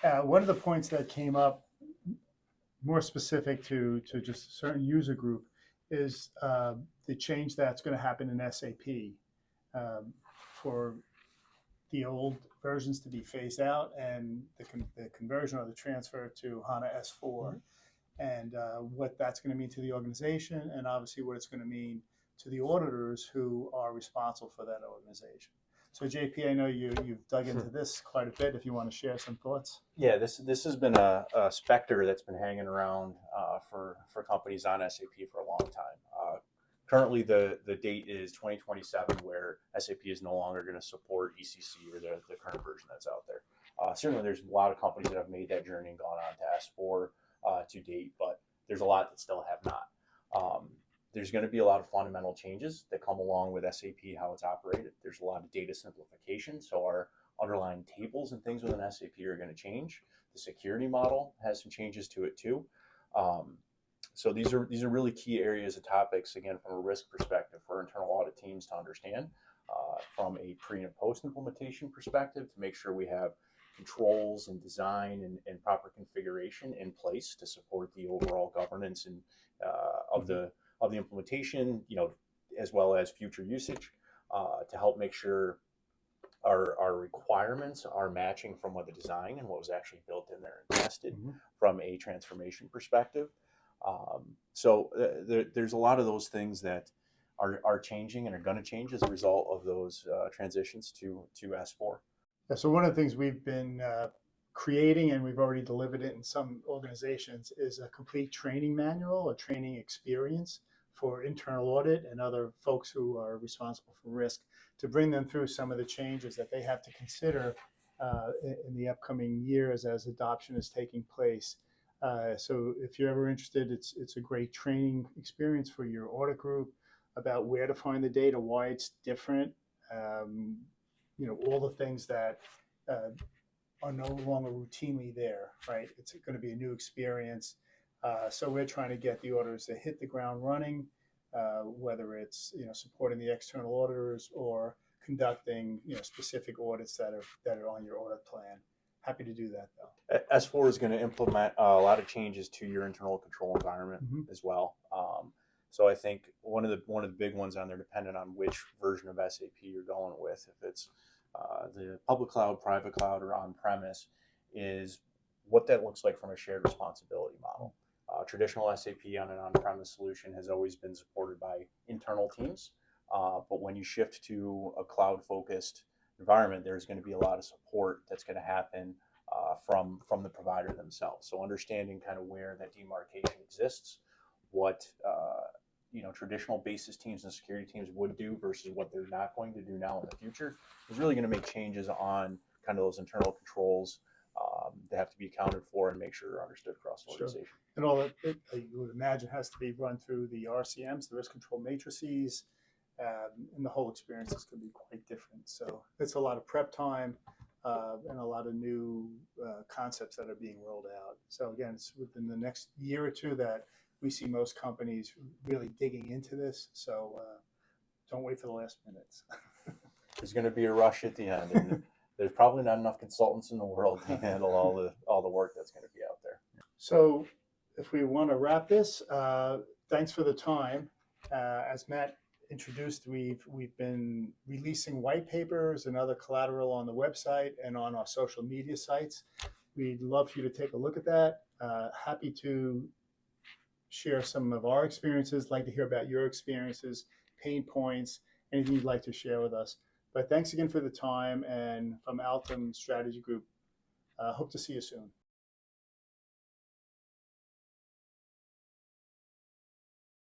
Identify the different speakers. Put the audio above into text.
Speaker 1: One of the points that came up more specific to just a certain user group is the change that's going to happen in SAP for the old versions to be phased out and the conversion or the transfer to HANA S4, and what that's going to mean to the organization, and obviously what it's going to mean to the auditors who are responsible for that organization. So JP, I know you've dug into this quite a bit. If you want to share some thoughts.
Speaker 2: Yeah, this has been a specter that's been hanging around for companies on SAP for a long time. Currently, the date is 2027, where SAP is no longer going to support ECC or the current version that's out there. Certainly, there's a lot of companies that have made that journey and gone on to S4 to date, but there's a lot that still have not. There's going to be a lot of fundamental changes that come along with SAP, how it's operated. There's a lot of data simplification, so our underlying tables and things within SAP are going to change. The security model has some changes to it too. So these are really key areas of topics, again, from a risk perspective for internal audit teams to understand, from a pre and post implementation perspective, to make sure we have controls and design and proper configuration in place to support the overall governance and of the implementation, as well as future usage, to help make sure our requirements are matching from what the design and what was actually built in there and tested from a transformation perspective. So there's a lot of those things that are changing and are going to change as a result of those transitions to S4.
Speaker 1: Yeah, so one of the things we've been creating, and we've already delivered it in some organizations, is a complete training manual, a training experience for internal audit and other folks who are responsible for risk, to bring them through some of the changes that they have to consider in the upcoming years as adoption is taking place. So if you're ever interested, it's a great training experience for your audit group about where to find the data, why it's different, all the things that are no longer routinely there, right? It's going to be a new experience. So we're trying to get the auditors to hit the ground running, whether it's supporting the external auditors or conducting specific audits that are on your audit plan. Happy to do that, though.
Speaker 2: S4 is going to implement a lot of changes to your internal control environment as well. So I think one of the big ones on there, depending on which version of SAP you're going with, if it's the public cloud, private cloud, or on-premise, is what that looks like from a shared responsibility model. Traditional SAP on an on-premise solution has always been supported by internal teams, but when you shift to a cloud-focused environment, there's going to be a lot of support that's going to happen from the provider themselves. So understanding kind of where that demarcation exists, what traditional basis teams and security teams would do versus what they're not going to do now in the future, is really going to make changes on kind of those internal controls that have to be accounted for and make sure they're understood across the organization.
Speaker 1: Sure. And all that you would imagine has to be run through the RCMs, the risk control matrices, and the whole experience is going to be quite different. So it's a lot of prep time and a lot of new concepts that are being rolled out. So again, it's within the next year or two that we see most companies really digging into this. So don't wait for the last minutes.
Speaker 2: There's going to be a rush at the end, and there's probably not enough consultants in the world to handle all the work that's going to be out there.
Speaker 1: So if we want to wrap this, thanks for the time. As Matt introduced, we've been releasing white papers and other collateral on the website and on our social media sites. We'd love for you to take a look at that. Happy to share some of our experiences, like to hear about your experiences, pain points, anything you'd like to share with us. But thanks again for the time, and from Altum Strategy Group, hope to see you soon.